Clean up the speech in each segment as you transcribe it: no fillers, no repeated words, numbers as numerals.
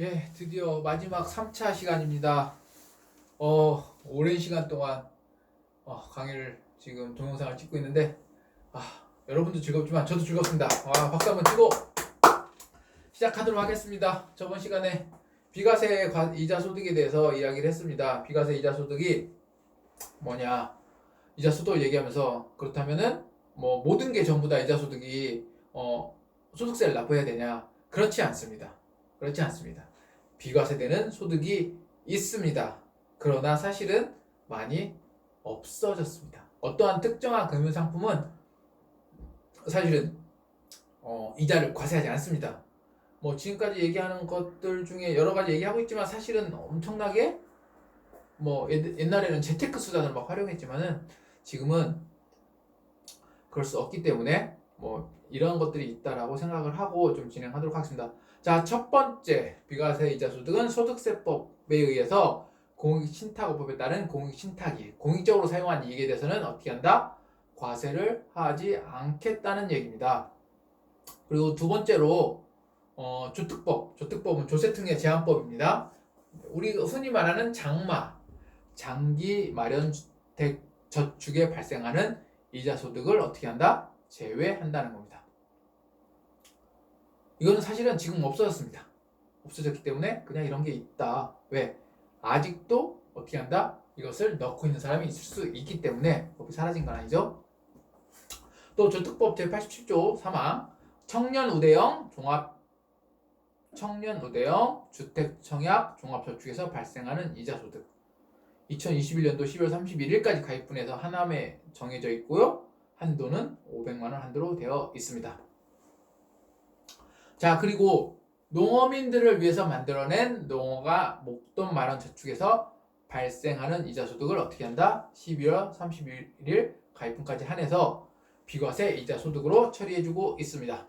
예, 드디어 마지막 3차 시간입니다. 오랜 시간 동안 강의를 지금 동영상을 찍고 있는데 여러분도 즐겁지만 저도 즐겁습니다. 박수 한번 치고 시작하도록 하겠습니다. 저번 시간에 비과세 이자 소득에 대해서 이야기를 했습니다. 비과세 이자 소득이 뭐냐? 이자 소득을 얘기하면서 그렇다면은 뭐 모든 게 전부 다 이자 소득이 소득세를 납부해야 되냐? 그렇지 않습니다. 그렇지 않습니다. 비과세되는 소득이 있습니다. 그러나 사실은 많이 없어졌습니다. 어떠한 특정한 금융상품은 사실은 이자를 과세하지 않습니다. 뭐 지금까지 얘기하는 것들 중에 여러 가지 얘기하고 있지만 사실은 엄청나게 뭐 옛날에는 재테크 수단을 막 활용했지만은 지금은 그럴 수 없기 때문에 뭐 이런 것들이 있다라고 생각을 하고 좀 진행하도록 하겠습니다. 자, 첫 번째 비과세 이자 소득은 소득세법에 의해서 공익신탁업법에 따른 공익신탁이 공익적으로 사용한 이익에 대해서는 어떻게 한다? 과세를 하지 않겠다는 얘기입니다. 그리고 두 번째로 조특법, 조특법은 조세특례 제한법입니다. 우리 흔히 말하는 장마, 장기 마련주택 저축에 발생하는 이자 소득을 어떻게 한다? 제외한다는 겁니다. 이거는 사실은 지금 없어졌습니다. 없어졌기 때문에 그냥 이런 게 있다. 왜? 아직도 어떻게 한다? 이것을 넣고 있는 사람이 있을 수 있기 때문에 법이 사라진 건 아니죠. 또 조특법 제87조 3항 청년우대형 주택청약 종합저축에서 발생하는 이자소득 2021년도 12월 31일까지 가입분에서 하남에 정해져 있고요. 한도는 500만원 한도로 되어 있습니다. 자, 그리고 농어민들을 위해서 만들어낸 농어가 목돈 마련 저축에서 발생하는 이자소득을 어떻게 한다? 12월 31일 가입분까지 한해서 비과세 이자소득으로 처리해주고 있습니다.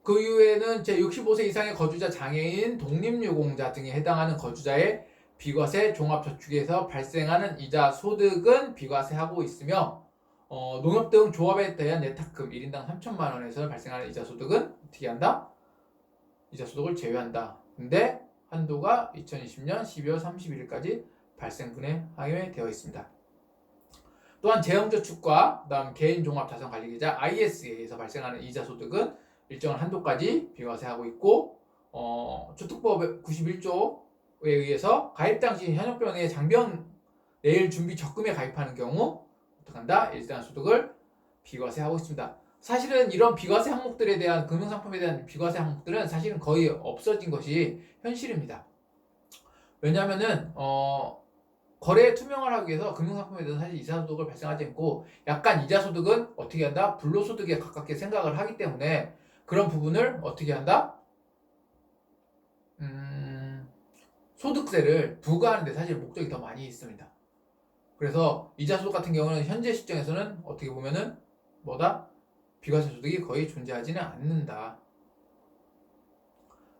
그 이후에는 제65세 이상의 거주자, 장애인, 독립유공자 등에 해당하는 거주자의 비과세 종합저축에서 발생하는 이자 소득은 비과세하고 있으며 농협 등 조합에 대한 예탁금 1인당 3천만 원에서 발생하는 이자 소득은 어떻게 한다? 이자 소득을 제외한다. 근데 한도가 2020년 12월 31일까지 발생분해하게 되어 있습니다. 또한 재형저축과 그다음 개인종합자산관리계좌 IS에서 발생하는 이자 소득은 일정한 한도까지 비과세하고 있고 조특법 91조에 의해서 가입 당시 현역병원의 장병 내일 준비 적금에 가입하는 경우 어떡한다? 일단 소득을 비과세하고 있습니다. 사실은 이런 비과세 항목들에 대한 금융상품에 대한 비과세 항목들은 사실은 거의 없어진 것이 현실입니다. 왜냐하면은 거래 투명화를 하기 위해서 금융상품에 대해서 사실 이자소득을 발생하지 않고 약간 이자소득은 어떻게 한다? 불로소득에 가깝게 생각을 하기 때문에 그런 부분을 어떻게 한다? 소득세를 부과하는 데 사실 목적이 더 많이 있습니다. 그래서 이자소득 같은 경우는 현재 시점에서는 어떻게 보면은 뭐다? 비과세 소득이 거의 존재하지는 않는다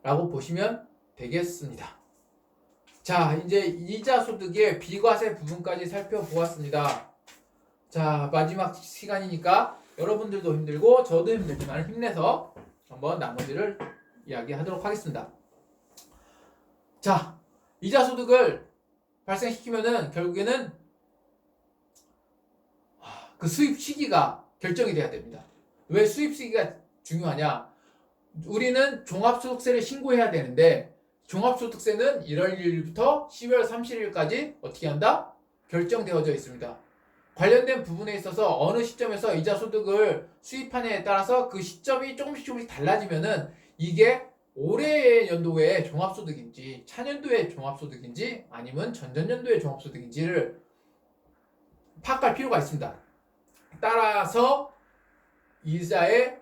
라고 보시면 되겠습니다. 자, 이제 이자소득의 비과세 부분까지 살펴보았습니다. 자, 마지막 시간이니까 여러분들도 힘들고 저도 힘들지만 힘내서 한번 나머지를 이야기하도록 하겠습니다. 자, 이자소득을 발생시키면은 결국에는 그 수입 시기가 결정이 돼야 됩니다. 왜 수입 시기가 중요하냐? 우리는 종합소득세를 신고해야 되는데 종합소득세는 1월 1일부터 12월 30일까지 어떻게 한다? 결정되어져 있습니다. 관련된 부분에 있어서 어느 시점에서 이자소득을 수입하느냐에 따라서 그 시점이 조금씩 달라지면은 이게 올해의 연도의 종합소득인지 차년도의 종합소득인지 아니면 전전년도의 종합소득인지를 파악할 필요가 있습니다. 따라서 이자의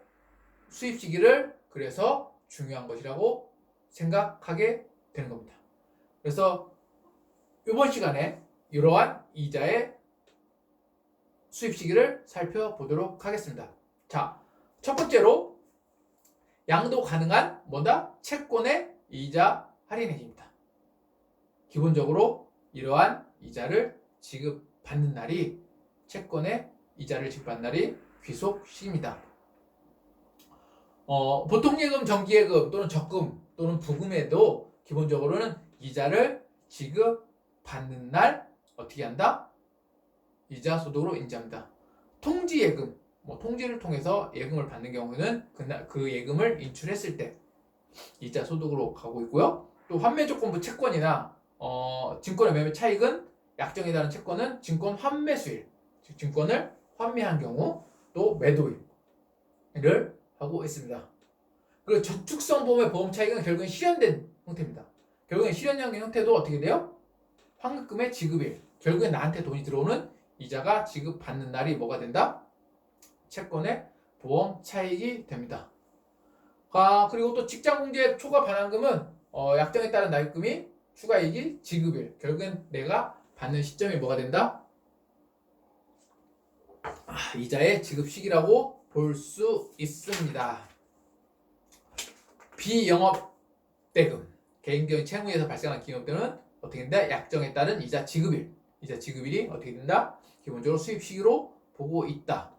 수입 시기를 그래서 중요한 것이라고 생각하게 되는 겁니다. 그래서 이번 시간에 이러한 이자의 수입 시기를 살펴보도록 하겠습니다. 자, 첫 번째로 양도 가능한 채권의 이자 할인액입니다. 기본적으로 이러한 이자를 지급받는 날이 채권의 이자를 지급받는 날이 귀속 시기입니다. 보통예금, 정기예금 또는 적금 또는 부금에도 기본적으로는 이자를 지급받는 날 어떻게 한다? 이자 소득으로 인지합니다. 통지예금, 통지를 통해서 예금을 받는 경우는 그 예금을 인출했을 때 이자 소득으로 가고 있고요. 또 환매 조건부 채권이나 증권의 매매 차익은 약정에 따른 채권은 증권 환매수일, 즉 증권을 환매한 경우 또 매도일을 하고 있습니다. 그리고 저축성 보험의 보험 차익은 결국은 실현된 형태입니다. 결국엔 실현형 형태도 어떻게 돼요? 환급금의 지급일, 결국엔 나한테 돈이 들어오는 이자가 지급받는 날이 뭐가 된다? 채권의 보험 차익이 됩니다. 그리고 또 직장공제 초과 반환금은 약정에 따른 납입금이 추가이익이 지급일, 결국엔 내가 받는 시점이 뭐가 된다? 이자의 지급 시기라고 볼 수 있습니다. 비영업대금, 개인적인 채무에서 발생한 기업들은 어떻게 된다? 약정에 따른 이자 지급일, 이자 지급일이 어떻게 된다? 기본적으로 수입 시기로 보고 있다.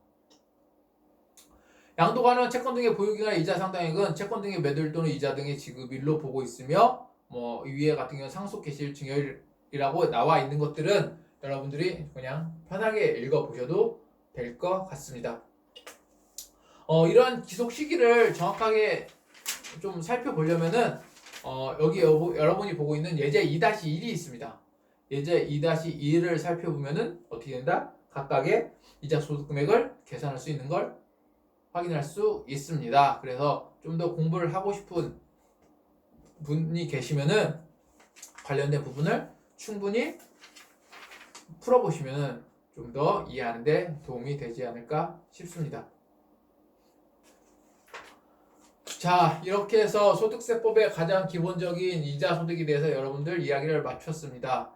양도가는 채권 등의 보유기간 이자 상당액은 채권 등의 매도일 또는 이자 등의 지급일로 보고 있으며 위에 같은 경우는 상속 개시일 증여일이라고 나와 있는 것들은 여러분들이 그냥 편하게 읽어보셔도 될 것 같습니다. 이러한 기속 시기를 정확하게 좀 살펴보려면은 여기 여러분이 보고 있는 예제 2-1이 있습니다. 예제 2-1을 살펴보면은 어떻게 된다? 각각의 이자 소득 금액을 계산할 수 있는 걸 확인할 수 있습니다. 그래서 좀 더 공부를 하고 싶은 분이 계시면은 관련된 부분을 충분히 풀어보시면은 좀 더 이해하는 데 도움이 되지 않을까 싶습니다. 자, 이렇게 해서 소득세법의 가장 기본적인 이자 소득에 대해서 여러분들 이야기를 마쳤습니다.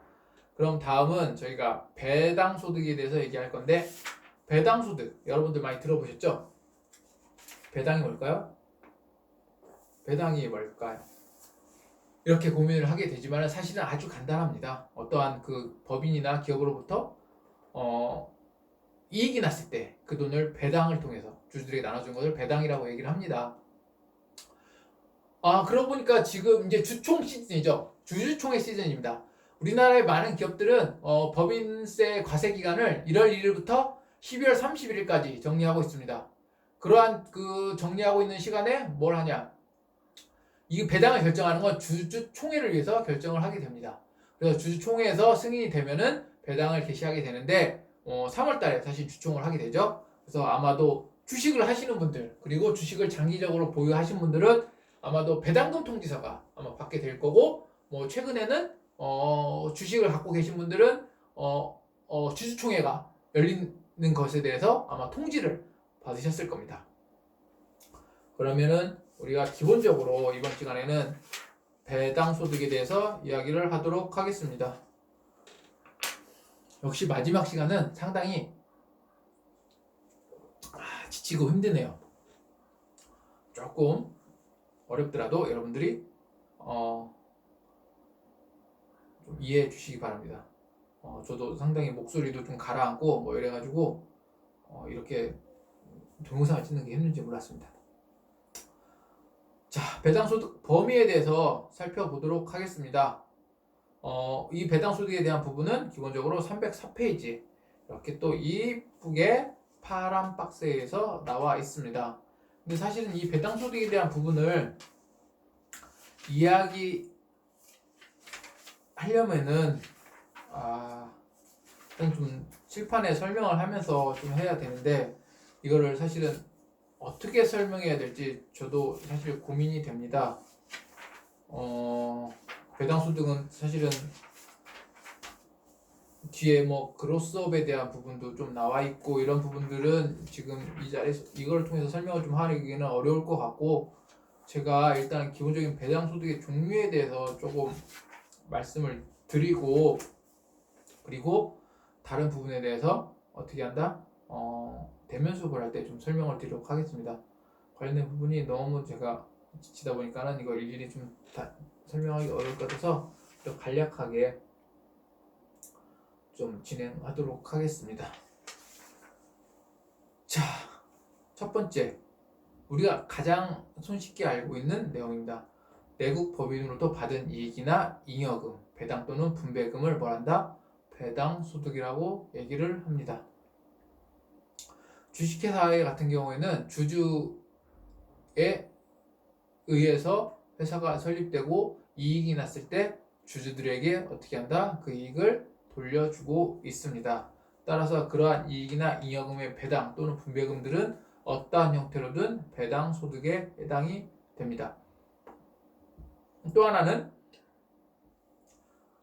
그럼 다음은 저희가 배당 소득에 대해서 얘기할 건데, 배당 소득 여러분들 많이 들어보셨죠? 배당이 뭘까요? 배당이 뭘까요? 이렇게 고민을 하게 되지만 사실은 아주 간단합니다. 어떠한 그 법인이나 기업으로부터 이익이 났을 때 그 돈을 배당을 통해서 주주들에게 나눠준 것을 배당이라고 얘기를 합니다. 그러고 보니까 지금 이제 주총 시즌이죠. 주주총회 시즌입니다. 우리나라의 많은 기업들은 법인세 과세 기간을 1월 1일부터 12월 31일까지 정리하고 있습니다. 그러한 그 정리하고 있는 시간에 뭘 하냐? 이 배당을 결정하는 건 주주총회를 위해서 결정을 하게 됩니다. 그래서 주주총회에서 승인이 되면은 배당을 개시하게 되는데 3월 달에 사실 주총을 하게 되죠. 그래서 아마도 주식을 하시는 분들, 그리고 주식을 장기적으로 보유하신 분들은 아마도 배당금 통지서가 아마 받게 될 거고, 최근에는 주식을 갖고 계신 분들은 주주총회가 열리는 것에 대해서 아마 통지를 받으셨을 겁니다. 그러면은 우리가 기본적으로 이번 시간에는 배당 소득에 대해서 이야기를 하도록 하겠습니다. 역시 마지막 시간은 상당히 지치고 힘드네요. 조금 어렵더라도 여러분들이 좀 이해해 주시기 바랍니다. 저도 상당히 목소리도 좀 가라앉고 이래가지고 이렇게 동영상을 찍는 게 힘든지 몰랐습니다. 자, 배당소득 범위에 대해서 살펴보도록 하겠습니다. 이 배당소득에 대한 부분은 기본적으로 304페이지 이렇게 또 이쁘게 파란 박스에서 나와 있습니다. 근데 사실은 이 배당소득에 대한 부분을 이야기하려면은 일단 좀 칠판에 설명을 하면서 좀 해야 되는데, 이거를 사실은 어떻게 설명해야 될지 저도 사실 고민이 됩니다. 배당소득은 사실은 뒤에 그로스업에 대한 부분도 좀 나와 있고, 이런 부분들은 지금 이 자리에서 이걸 통해서 설명을 좀 하기는 어려울 것 같고, 제가 일단 기본적인 배당소득의 종류에 대해서 조금 말씀을 드리고, 그리고 다른 부분에 대해서 어떻게 한다? 대면 수업을 할 때 좀 설명을 드리도록 하겠습니다. 관련된 부분이 너무 제가 지치다 보니까는 이걸 일일이 좀 다 설명하기 어려울 것 같아서 좀 간략하게 좀 진행하도록 하겠습니다. 자, 첫 번째, 우리가 가장 손쉽게 알고 있는 내용입니다. 내국 법인으로부터 받은 이익이나 잉여금, 배당 또는 분배금을 뭐란다? 배당소득이라고 얘기를 합니다. 주식회사 같은 경우에는 주주에 의해서 회사가 설립되고 이익이 났을 때 주주들에게 어떻게 한다? 그 이익을 돌려주고 있습니다. 따라서 그러한 이익이나 잉여금의 배당 또는 분배금들은 어떠한 형태로든 배당소득에 해당이 됩니다. 또 하나는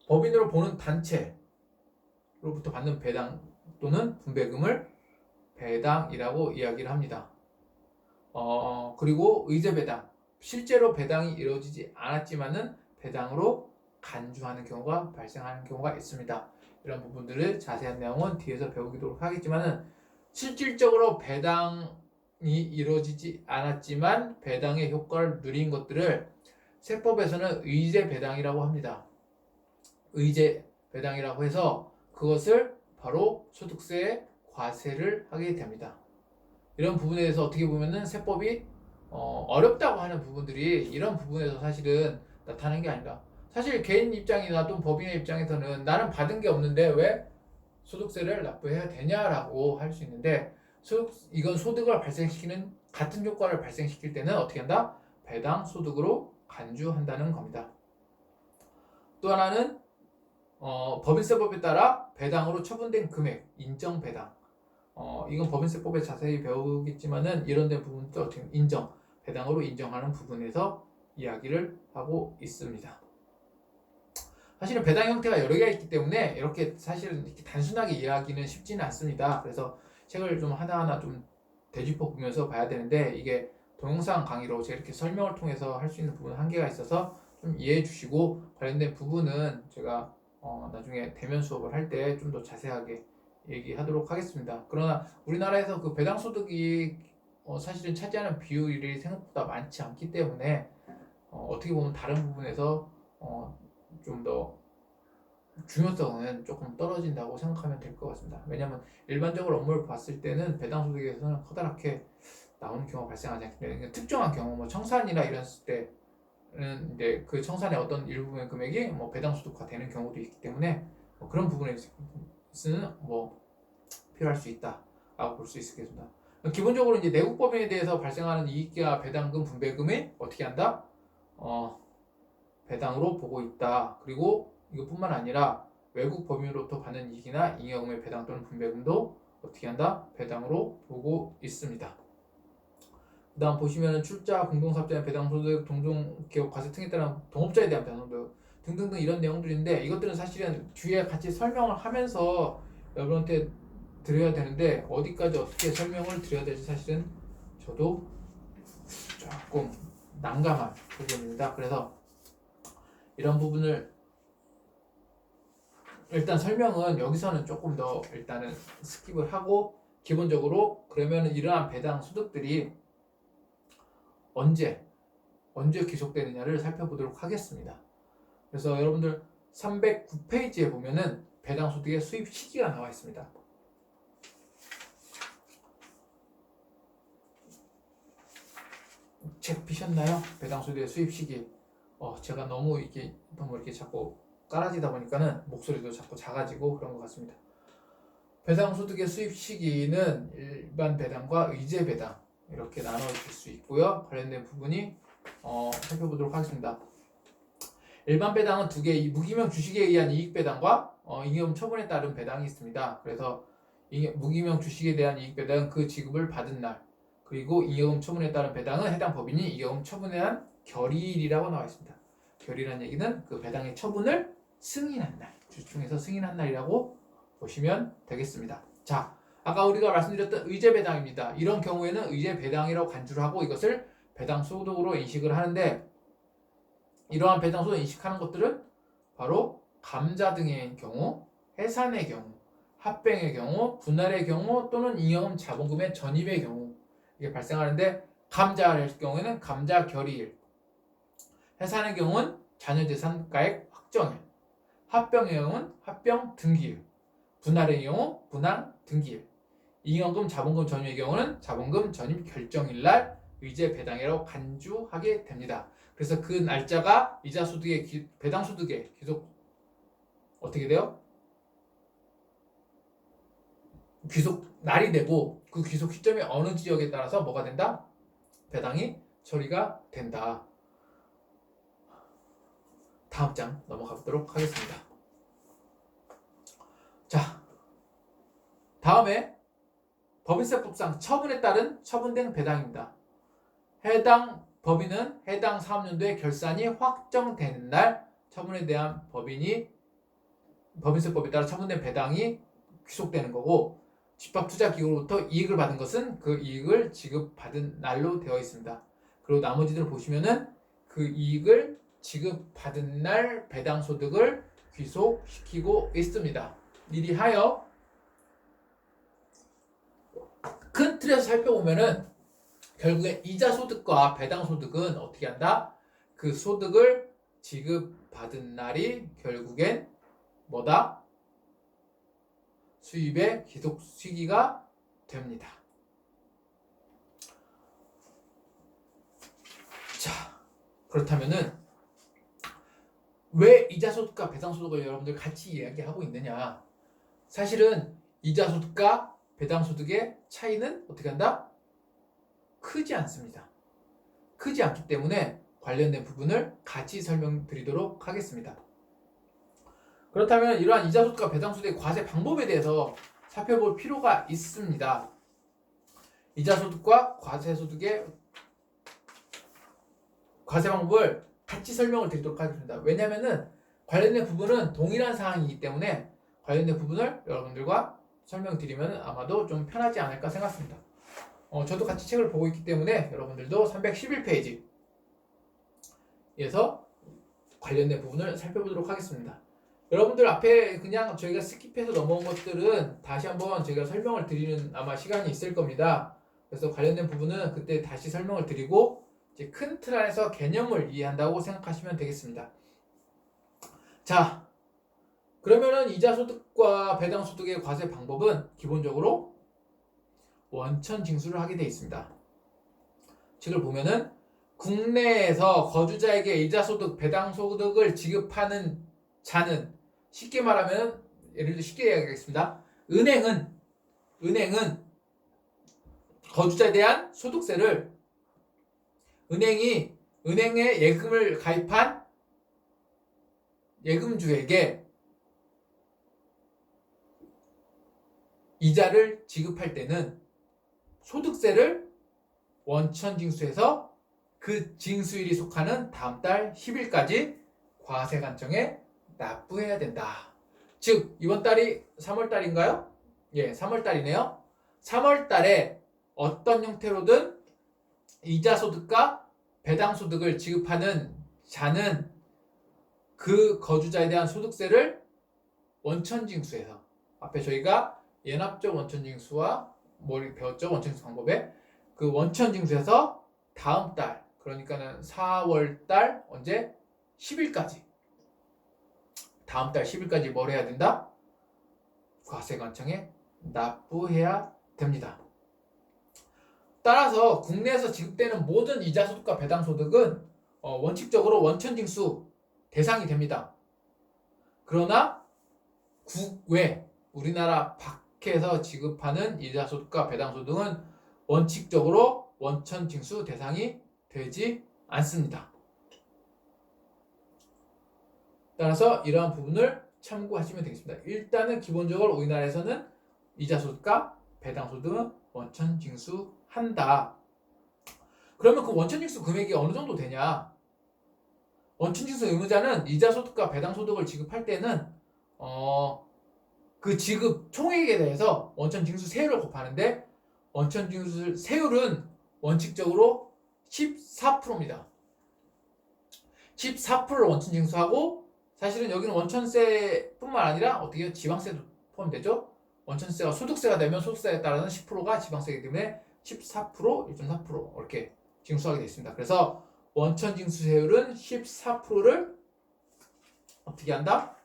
법인으로 보는 단체로부터 받는 배당 또는 분배금을 배당이라고 이야기를 합니다. 그리고 의제배당, 실제로 배당이 이루어지지 않았지만은 배당으로 간주하는 경우가 발생하는 경우가 있습니다. 이런 부분들을 자세한 내용은 뒤에서 배우도록 하겠지만은 실질적으로 배당이 이루어지지 않았지만 배당의 효과를 누린 것들을 세법에서는 의제배당이라고 합니다. 의제배당이라고 해서 그것을 바로 소득세에 과세를 하게 됩니다. 이런 부분에 대해서 어떻게 보면은 세법이 어렵다고 하는 부분들이 이런 부분에서 사실은 나타나는 게 아닌가. 사실 개인 입장이나 또 법인의 입장에서는 나는 받은 게 없는데 왜 소득세를 납부해야 되냐라고 할 수 있는데 이건 소득을 발생시키는 같은 효과를 발생시킬 때는 어떻게 한다? 배당 소득으로 간주한다는 겁니다. 또 하나는 법인세법에 따라 배당으로 처분된 금액, 인정 배당. 이건 법인세법에 자세히 배우겠지만은 이런 데 부분도 어떻게 배당으로 인정하는 부분에서 이야기를 하고 있습니다. 사실은 배당 형태가 여러 개가 있기 때문에 이렇게 사실은 이렇게 단순하게 이해하기는 쉽지는 않습니다. 그래서 책을 좀 하나하나 좀 되짚어 보면서 봐야 되는데 이게 동영상 강의로 제가 이렇게 설명을 통해서 할 수 있는 부분 한계가 있어서 좀 이해해 주시고 관련된 부분은 제가 나중에 대면 수업을 할 때 좀 더 자세하게 얘기하도록 하겠습니다. 그러나 우리나라에서 그 배당 소득이 사실은 차지하는 비율이 생각보다 많지 않기 때문에 어떻게 보면 다른 부분에서 좀 더 중요성은 조금 떨어진다고 생각하면 될 것 같습니다. 왜냐하면 일반적으로 업무를 봤을 때는 배당 소득에서는 커다랗게 나오는 경우가 발생하지 않기 때문에 특정한 경우 뭐 청산이나 이랬을 때는 이제 그 청산의 어떤 일부분의 금액이 뭐 배당 소득화 되는 경우도 있기 때문에 그런 부분에서는 필요할 수 있다라고 볼 수 있겠습니다. 기본적으로 이제 내국법인에 대해서 발생하는 이익과 배당금, 분배금이 어떻게 한다? 배당으로 보고 있다. 그리고 이것뿐만 아니라 외국 법인으로부터 받는 이익이나 잉여금의 배당 또는 분배금도 어떻게 한다? 배당으로 보고 있습니다. 그 다음 보시면은 출자, 공동사업자의 배당소득, 동종기업 과세 등에 따른 동업자에 대한 배당소득 등등등 이런 내용들인데 이것들은 사실은 뒤에 같이 설명을 하면서 여러분한테 드려야 되는데 어디까지 어떻게 설명을 드려야 될지 사실은 저도 조금 난감한 부분입니다. 그래서 이런 부분을 일단 설명은 여기서는 조금 더 일단은 스킵을 하고 기본적으로 그러면은 이러한 배당 소득들이 언제 귀속되느냐를 살펴보도록 하겠습니다. 그래서 여러분들 309페이지에 보면은 배당 소득의 수입 시기가 나와 있습니다. 책 피셨나요? 배당 소득의 수입 시기. 제가 너무 이렇게 자꾸 깔아지다 보니까는 목소리도 자꾸 작아지고 그런 것 같습니다. 배당 소득의 수입 시기는 일반 배당과 의제 배당 이렇게 나눠질 수 있고요. 관련된 부분이 살펴보도록 하겠습니다. 일반 배당은 두 개, 무기명 주식에 의한 이익 배당과 잉여금 처분에 따른 배당이 있습니다. 그래서 무기명 주식에 대한 이익 배당은 그 지급을 받은 날, 그리고 잉여금 처분에 따른 배당은 해당 법인이 잉여금 처분에 대한 결의일이라고 나와 있습니다. 결의라는 얘기는 그 배당의 처분을 승인한 날, 주중에서 승인한 날이라고 보시면 되겠습니다. 자, 아까 우리가 말씀드렸던 의제 배당입니다. 이런 경우에는 의제 배당이라고 간주를 하고 이것을 배당 소득으로 인식을 하는데 이러한 배당 소득 인식하는 것들은 바로 감자 등의 경우, 해산의 경우, 합병의 경우, 분할의 경우 또는 잉여금 자본금의 전입의 경우 이게 발생하는데 감자의 경우에는 감자 결의일, 해산의 경우는 자녀재산가액 확정일, 합병의 경우는 합병 등기일, 분할의 경우 분할 등기일, 잉여금 자본금 전입의 경우는 자본금 전입 결정일 날 의제 배당이라고 간주하게 됩니다. 그래서 그 날짜가 이자 소득의 배당 소득의 귀속 어떻게 돼요? 귀속 날이 되고 그 귀속 시점이 어느 지역에 따라서 뭐가 된다? 배당이 처리가 된다. 다음 장 넘어가 보도록 하겠습니다. 자, 다음에 법인세법상 처분에 따른 처분된 배당입니다. 해당 법인은 해당 사업연도에 결산이 확정되는 날 처분에 대한 법인세법에 따라 처분된 배당이 귀속되는 거고, 집합투자기구로부터 이익을 받은 것은 그 이익을 지급받은 날로 되어 있습니다. 그리고 나머지들 보시면은 그 이익을 지급받은 날 배당소득을 귀속시키고 있습니다. 이리 하여 큰 틀에서 살펴보면은 결국에 이자소득과 배당소득은 어떻게 한다? 그 소득을 지급받은 날이 결국엔 뭐다? 수입의 귀속 시기가 됩니다. 자, 그렇다면은 왜 이자소득과 배당소득을 여러분들 같이 이야기하고 있느냐? 사실은 이자소득과 배당소득의 차이는 어떻게 한다? 크지 않습니다. 크지 않기 때문에 관련된 부분을 같이 설명드리도록 하겠습니다. 그렇다면 이러한 이자소득과 배당소득의 과세 방법에 대해서 살펴볼 필요가 있습니다. 이자소득과 과세소득의 과세 방법을 같이 설명을 드리도록 하겠습니다. 왜냐하면 관련된 부분은 동일한 사항이기 때문에 관련된 부분을 여러분들과 설명드리면 아마도 좀 편하지 않을까 생각합니다. 저도 같이 책을 보고 있기 때문에 여러분들도 311페이지에서 관련된 부분을 살펴보도록 하겠습니다. 여러분들 앞에 그냥 저희가 스킵해서 넘어온 것들은 다시 한번 제가 설명을 드리는 아마 시간이 있을 겁니다. 그래서 관련된 부분은 그때 다시 설명을 드리고 이제 큰 틀 안에서 개념을 이해한다고 생각하시면 되겠습니다. 자, 그러면은 이자소득과 배당소득의 과세 방법은 기본적으로 원천 징수를 하게 되어 있습니다. 책을 보면은 국내에서 거주자에게 이자소득, 배당소득을 지급하는 자는 쉽게 말하면 예를 들어 쉽게 이야기하겠습니다. 은행은 거주자에 대한 소득세를 은행에 예금을 가입한 예금주에게 이자를 지급할 때는 소득세를 원천 징수해서 그 징수일이 속하는 다음 달 10일까지 과세관청에 납부해야 된다. 즉 이번 달이 3월달인가요? 예, 3월달이네요. 3월달에 어떤 형태로든 이자소득과 배당소득을 지급하는 자는 그 거주자에 대한 소득세를 원천징수해서 앞에 저희가 연합적 원천징수와 뭘 배웠죠? 원천징수 방법에 그 원천징수해서 다음 달 그러니까는 4월달 언제? 10일까지 다음 달 10일까지 뭘 해야 된다? 과세관청에 납부해야 됩니다. 따라서 국내에서 지급되는 모든 이자소득과 배당소득은 원칙적으로 원천징수 대상이 됩니다. 그러나 국외 우리나라 밖에서 지급하는 이자소득과 배당소득은 원칙적으로 원천징수 대상이 되지 않습니다. 따라서 이러한 부분을 참고하시면 되겠습니다. 일단은 기본적으로 우리나라에서는 이자소득과 배당소득은 원천징수한다. 그러면 그 원천징수 금액이 어느 정도 되냐? 원천징수 의무자는 이자소득과 배당소득을 지급할 때는 그 지급 총액에 대해서 원천징수 세율을 곱하는데 원천징수 세율은 원칙적으로 14%입니다. 14%를 원천징수하고 사실은 여기는 원천세뿐만 아니라 어떻게 해요? 지방세도 포함되죠? 원천세가 소득세가 되면 소득세에 따라서 10%가 지방세이기 때문에 14%, 1.4% 이렇게 징수하게 되어 있습니다. 그래서 원천징수세율은 14%를 어떻게 한다?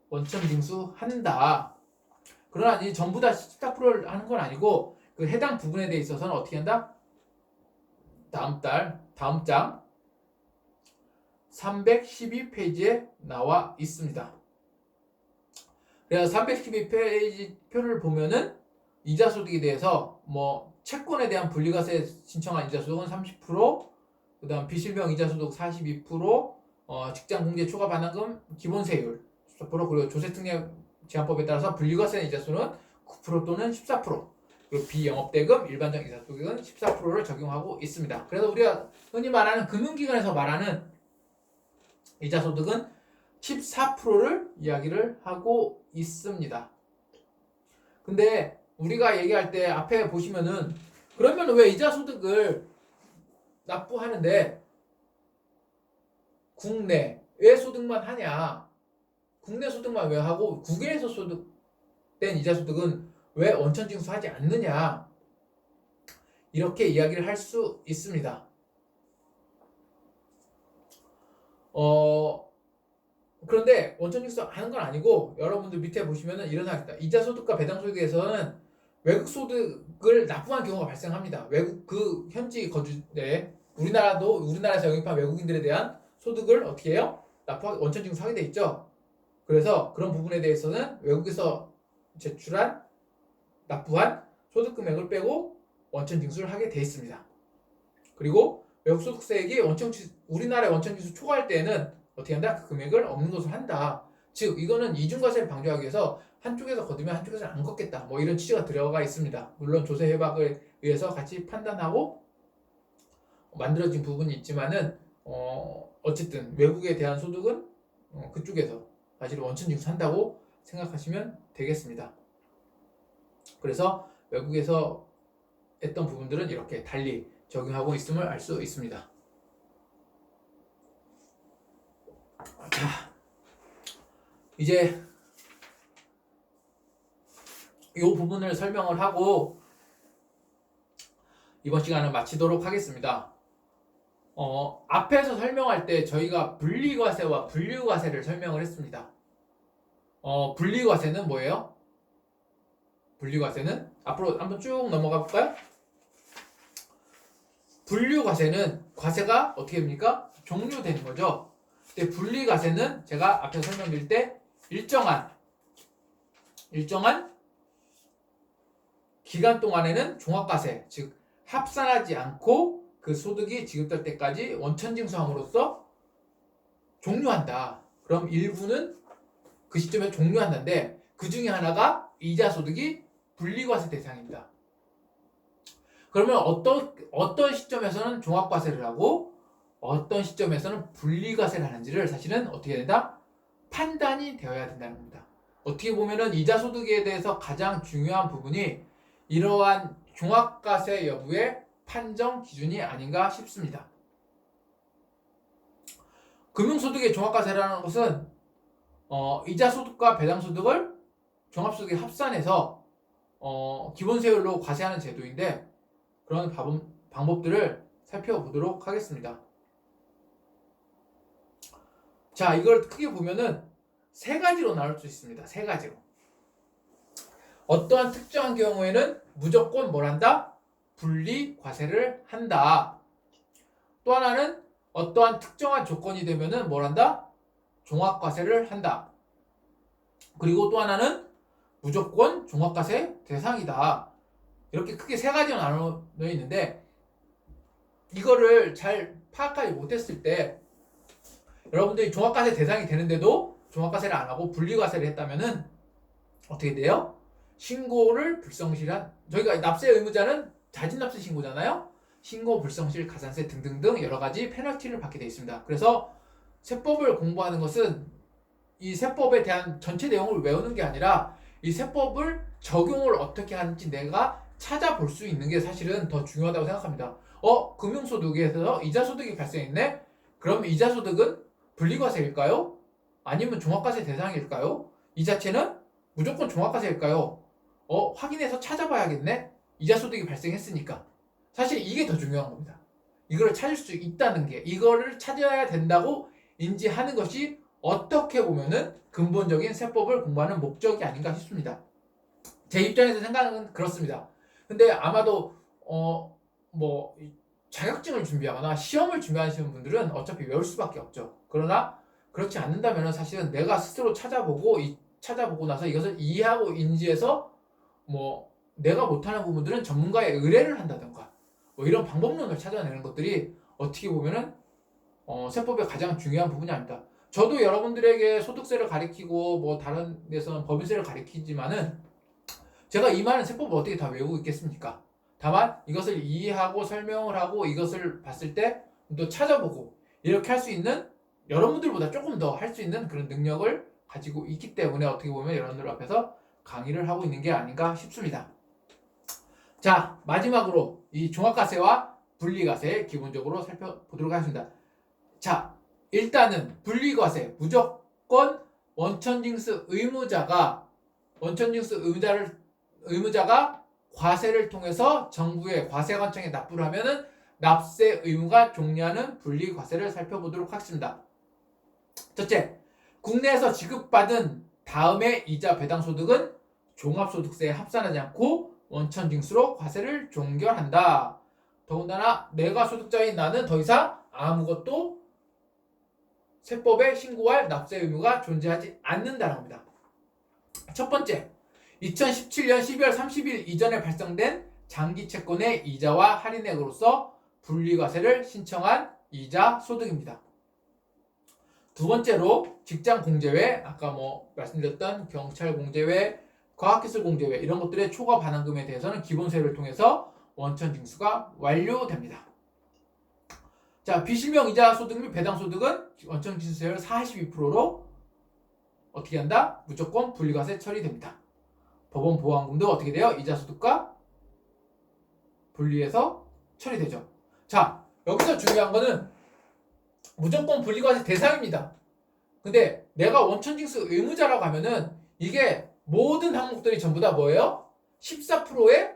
원천징수한다. 그러나 이 전부 다 14%를 하는 건 아니고 그 해당 부분에 대해 있어서는 어떻게 한다? 다음 장 312페이지에 나와 있습니다. 그래서 312페이지 표를 보면은 이자소득에 대해서 뭐 채권에 대한 분리과세 신청한 이자소득은 30%, 그 다음 비실명 이자소득 42%, 직장공제 초과 반환금 기본세율 14%, 그리고 조세특례 제한법에 따라서 분리과세 이자소는 9% 또는 14%, 그리고 비영업대금 일반적 이자소득은 14%를 적용하고 있습니다. 그래서 우리가 흔히 말하는 금융기관에서 말하는 이자소득은 14%를 이야기를 하고 있습니다. 근데 우리가 얘기할 때 앞에 보시면은 그러면 왜 이자소득을 납부하는데 국내외 소득만 하냐? 국내 소득만 왜 하고 국외에서 소득된 이자소득은 왜 원천징수하지 않느냐? 이렇게 이야기를 할 수 있습니다. 그런데 원천징수 하는 건 아니고 여러분들 밑에 보시면은 이런 상황입니다. 이자소득과 배당소득에서는 외국소득을 납부한 경우가 발생합니다. 외국 그 현지 거주대 우리나라에서 영입한 외국인들에 대한 소득을 어떻게 해요? 원천징수하게 돼 있죠. 그래서 그런 부분에 대해서는 외국에서 제출한 납부한 소득 금액을 빼고 원천징수를 하게 돼 있습니다. 그리고 외국소득세액이 우리나라의 원천징수 초과할 때에는 어떻게 한다? 그 금액을 없는 것으로 한다. 즉 이거는 이중과세를 방지하기 위해서 한쪽에서 거두면 한쪽에서는 안 걷겠다. 뭐 이런 취지가 들어가 있습니다. 물론 조세 협약에 의해서 같이 판단하고 만들어진 부분이 있지만은 어쨌든 외국에 대한 소득은 그쪽에서 사실 원천징수한다고 생각하시면 되겠습니다. 그래서 외국에서 했던 부분들은 이렇게 달리 적용하고 있음을 알 수 있습니다. 자, 이제 이 부분을 설명을 하고 이번 시간을 마치도록 하겠습니다. 앞에서 설명할 때 저희가 분리과세와 분류과세를 설명을 했습니다. 분리과세는 뭐예요? 분리과세는 앞으로 한번 쭉 넘어가 볼까요? 분류과세는 과세가 어떻게 됩니까? 종료되는 거죠. 근데 분리과세는 제가 앞에서 설명드릴 때 일정한 기간 동안에는 종합과세, 즉 합산하지 않고 그 소득이 지급될 때까지 원천징수함으로써 종료한다. 그럼 일부는 그 시점에 종료한다는데 그 중에 하나가 이자소득이 분리과세 대상입니다. 그러면 어떤 시점에서는 종합과세를 하고 어떤 시점에서는 분리과세를 하는지를 사실은 어떻게 된다? 판단이 되어야 된다는 겁니다. 어떻게 보면은 이자소득에 대해서 가장 중요한 부분이 이러한 종합과세 여부의 판정 기준이 아닌가 싶습니다. 금융소득의 종합과세라는 것은 이자소득과 배당소득을 종합소득에 합산해서 기본세율로 과세하는 제도인데 그런 방법들을 살펴보도록 하겠습니다. 자, 이걸 크게 보면은 세 가지로 나눌 수 있습니다. 세 가지로. 어떠한 특정한 경우에는 무조건 뭘 한다? 분리과세를 한다. 또 하나는 어떠한 특정한 조건이 되면은 뭘 한다? 종합과세를 한다. 그리고 또 하나는 무조건 종합과세 대상이다. 이렇게 크게 세 가지로 나눠 있는데 이거를 잘 파악하지 못했을 때 여러분들이 종합과세 대상이 되는데도 종합과세를 안 하고 분리과세를 했다면은 어떻게 돼요? 신고를 불성실한, 저희가 납세 의무자는 자진납세 신고잖아요. 신고 불성실, 가산세 등등등 여러 가지 페널티를 받게 되어 있습니다. 그래서 세법을 공부하는 것은 이 세법에 대한 전체 내용을 외우는 게 아니라 이 세법을 적용을 어떻게 하는지 내가 찾아볼 수 있는 게 사실은 더 중요하다고 생각합니다. 금융소득에서 이자소득이 발생했네? 그럼 이자소득은 분리과세일까요? 아니면 종합과세 대상일까요? 이 자체는 무조건 종합과세일까요? 확인해서 찾아봐야겠네? 이자소득이 발생했으니까. 사실 이게 더 중요한 겁니다. 이거를 찾을 수 있다는 게, 이거를 찾아야 된다고 인지하는 것이 어떻게 보면은 근본적인 세법을 공부하는 목적이 아닌가 싶습니다. 제 입장에서 생각은 그렇습니다. 근데 아마도 자격증을 준비하거나 시험을 준비하시는 분들은 어차피 외울 수밖에 없죠. 그러나 그렇지 않는다면 사실은 내가 스스로 찾아보고 나서 이것을 이해하고 인지해서 뭐 내가 못하는 부분들은 전문가의 의뢰를 한다던가 뭐 이런 방법론을 찾아내는 것들이 어떻게 보면은 세법의 가장 중요한 부분이 아닙니다. 저도 여러분들에게 소득세를 가리키고 뭐 다른 데서는 법인세를 가리키지만은 제가 이 많은 세법을 어떻게 다 외우고 있겠습니까? 다만 이것을 이해하고 설명을 하고 이것을 봤을 때 또 찾아보고 이렇게 할 수 있는 여러분들보다 조금 더 할 수 있는 그런 능력을 가지고 있기 때문에 어떻게 보면 여러분들 앞에서 강의를 하고 있는 게 아닌가 싶습니다. 자, 마지막으로 이 종합과세와 분리과세 기본적으로 살펴보도록 하겠습니다. 자, 일단은 분리과세 무조건 원천징수 의무자가 과세를 통해서 정부의 과세관청에 납부를 하면은 납세 의무가 종료하는 분리과세를 살펴보도록 하겠습니다. 첫째, 국내에서 지급받은 다음에 이자 배당 소득은 종합소득세에 합산하지 않고 원천징수로 과세를 종결한다. 더군다나 내가 소득자인 나는 더 이상 아무것도 세법에 신고할 납세 의무가 존재하지 않는다는 겁니다. 첫 번째, 2017년 12월 30일 이전에 발생된 장기 채권의 이자와 할인액으로서 분리과세를 신청한 이자 소득입니다. 두 번째로 직장 공제외, 아까 말씀드렸던 경찰 공제외, 과학기술 공제외 이런 것들의 초과 반환금에 대해서는 기본세를 통해서 원천 징수가 완료됩니다. 자, 비실명 이자 소득 및 배당 소득은 원천 징수세율 42%로 어떻게 한다? 무조건 분리과세 처리됩니다. 법원 보완금도 어떻게 돼요? 이자 소득과 분리해서 처리되죠. 자, 여기서 중요한 거는 무조건 분리과세 대상입니다. 근데 내가 원천징수 의무자라고 하면은 이게 모든 항목들이 전부 다 뭐예요? 14%의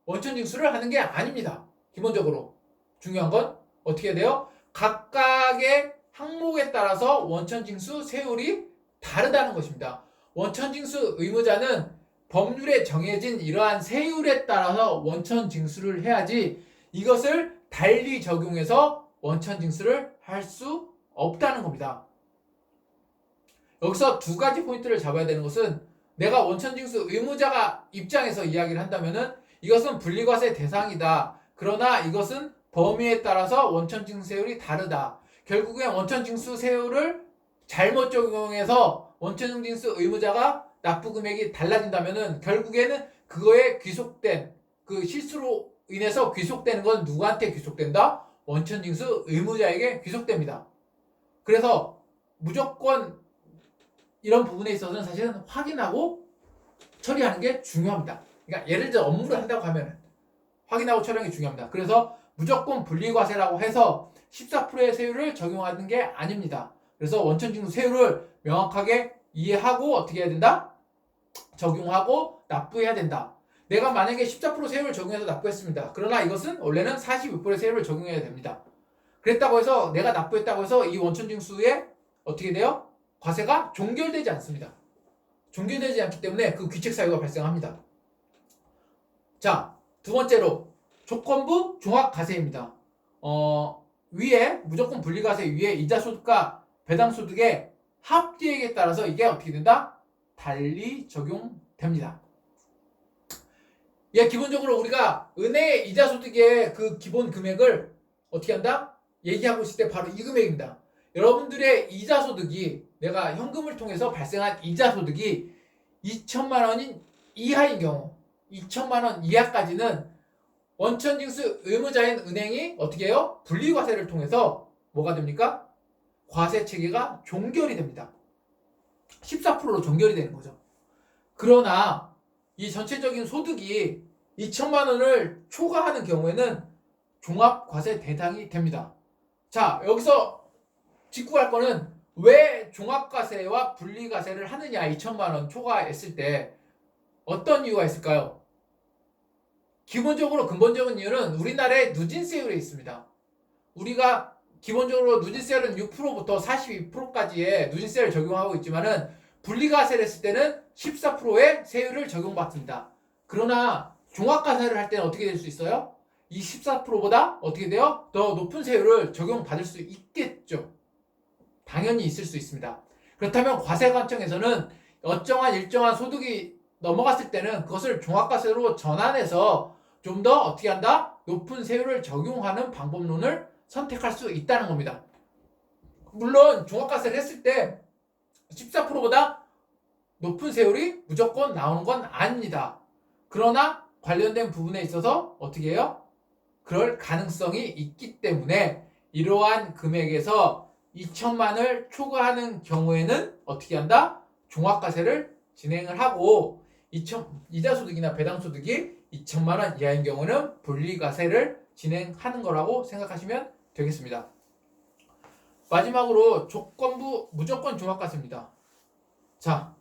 원천징수를 하는 게 아닙니다. 기본적으로 중요한 건 어떻게 돼요? 각각의 항목에 따라서 원천징수 세율이 다르다는 것입니다. 원천징수 의무자는 법률에 정해진 이러한 세율에 따라서 원천징수를 해야지 이것을 달리 적용해서 원천징수를 할 수 없다는 겁니다. 여기서 두 가지 포인트를 잡아야 되는 것은 내가 원천징수 의무자가 입장에서 이야기를 한다면은 이것은 분리과세 대상이다. 그러나 이것은 범위에 따라서 원천징수 세율이 다르다. 결국엔 원천징수 세율을 잘못 적용해서 원천징수 의무자가 납부 금액이 달라진다면은 결국에는 그거에 귀속된 그 실수로 인해서 귀속되는 건 누구한테 귀속된다? 원천징수 의무자에게 귀속됩니다. 그래서 무조건 이런 부분에 있어서는 사실은 확인하고 처리하는 게 중요합니다. 그러니까 예를 들어 업무를 한다고 하면 확인하고 처리하는 게 중요합니다. 그래서 무조건 분리과세라고 해서 14%의 세율을 적용하는 게 아닙니다. 그래서 원천징수 세율을 명확하게 이해하고 어떻게 해야 된다? 적용하고 납부해야 된다. 내가 만약에 14% 세율을 적용해서 납부했습니다. 그러나 이것은 원래는 42%의 세율을 적용해야 됩니다. 그랬다고 해서 내가 납부했다고 해서 이 원천징수에 어떻게 돼요? 과세가 종결되지 않습니다. 종결되지 않기 때문에 그 귀책 사유가 발생합니다. 자, 두 번째로 조건부 종합과세입니다. 위에 무조건 분리과세 위에 이자소득과 배당소득의 합계액에 따라서 이게 어떻게 된다? 달리 적용됩니다. 예, 기본적으로 우리가 은행 이자소득의 그 기본 금액을 어떻게 한다? 얘기하고 있을 때 바로 이 금액입니다. 여러분들의 이자소득이 내가 현금을 통해서 발생한 이자소득이 2천만 원인 이하인 경우 2천만 원 이하까지는 원천징수 의무자인 은행이 어떻게 해요? 분리과세를 통해서 뭐가 됩니까? 과세 체계가 종결이 됩니다. 14%로 종결이 되는 거죠. 그러나 이 전체적인 소득이 2천만 원을 초과하는 경우에는 종합과세 대상이 됩니다. 자, 여기서 짚고 갈 거는 왜 종합과세와 분리과세를 하느냐, 2천만 원 초과했을 때 어떤 이유가 있을까요? 기본적으로 근본적인 이유는 우리나라의 누진세율에 있습니다. 우리가 기본적으로 누진세율은 6%부터 42%까지의 누진세를 적용하고 있지만은 분리과세를 했을 때는 14%의 세율을 적용받습니다. 그러나 종합과세를 할 때는 어떻게 될 수 있어요? 이 14%보다 어떻게 돼요? 더 높은 세율을 적용받을 수 있겠죠. 당연히 있을 수 있습니다. 그렇다면 과세관청에서는 어쩌한 일정한 소득이 넘어갔을 때는 그것을 종합과세로 전환해서 좀 더 어떻게 한다? 높은 세율을 적용하는 방법론을 선택할 수 있다는 겁니다. 물론 종합과세를 했을 때 14%보다 높은 세율이 무조건 나오는 건 아닙니다. 그러나 관련된 부분에 있어서 어떻게 해요? 그럴 가능성이 있기 때문에 이러한 금액에서 2천만을 초과하는 경우에는 어떻게 한다? 종합과세를 진행을 하고 이자소득이나 배당소득이 2천만 원 이하인 경우는 분리과세를 진행하는 거라고 생각하시면 되겠습니다. 마지막으로 조건부 무조건 종합과세입니다. 자,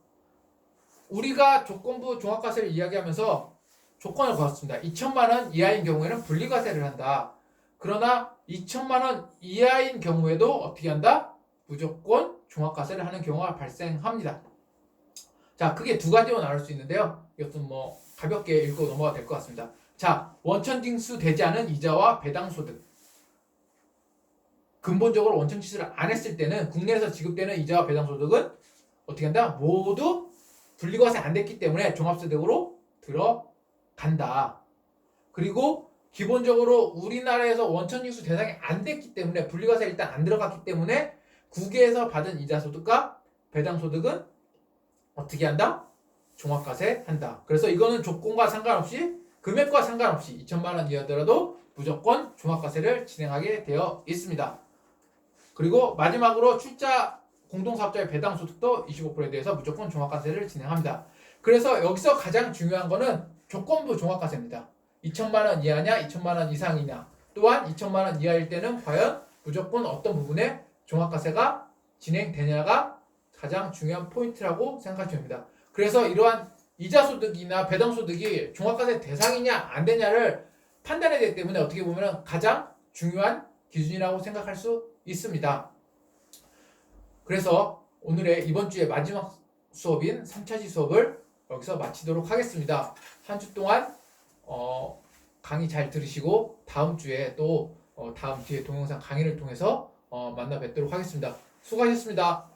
우리가 조건부 종합과세를 이야기하면서 조건을 걸었습니다. 2천만 원 이하인 경우에는 분리과세를 한다. 그러나 2천만 원 이하인 경우에도 어떻게 한다? 무조건 종합과세를 하는 경우가 발생합니다. 자, 크게 두 가지로 나눌 수 있는데요. 이것은 뭐 가볍게 읽고 넘어가도 될 것 같습니다. 자, 원천징수 되지 않은 이자와 배당소득. 근본적으로 원천징수를 안 했을 때는 국내에서 지급되는 이자와 배당소득은 어떻게 한다? 모두 분리과세 안 됐기 때문에 종합소득으로 들어간다. 그리고 기본적으로 우리나라에서 원천징수 대상이 안 됐기 때문에 분리과세 일단 안 들어갔기 때문에 국외에서 받은 이자소득과 배당소득은 어떻게 한다? 종합과세 한다. 그래서 이거는 조건과 상관없이 금액과 상관없이 2천만 원 이하더라도 무조건 종합과세를 진행하게 되어 있습니다. 그리고 마지막으로 출자 공동사업자의 배당소득도 25%에 대해서 무조건 종합과세를 진행합니다. 그래서 여기서 가장 중요한 거는 조건부 종합과세입니다. 2천만 원 이하냐 2천만 원 이상이냐, 또한 2천만 원 이하일 때는 과연 무조건 어떤 부분에 종합과세가 진행되냐가 가장 중요한 포인트라고 생각하시면 됩니다. 그래서 이러한 이자소득이나 배당소득이 종합과세 대상이냐 안 되냐를 판단해야 되기 때문에 어떻게 보면 가장 중요한 기준이라고 생각할 수 있습니다. 그래서 오늘의 이번 주의 마지막 수업인 3차시 수업을 여기서 마치도록 하겠습니다. 한 주 동안 강의 잘 들으시고 다음 주에 또 다음 뒤에 동영상 강의를 통해서 만나 뵙도록 하겠습니다. 수고하셨습니다.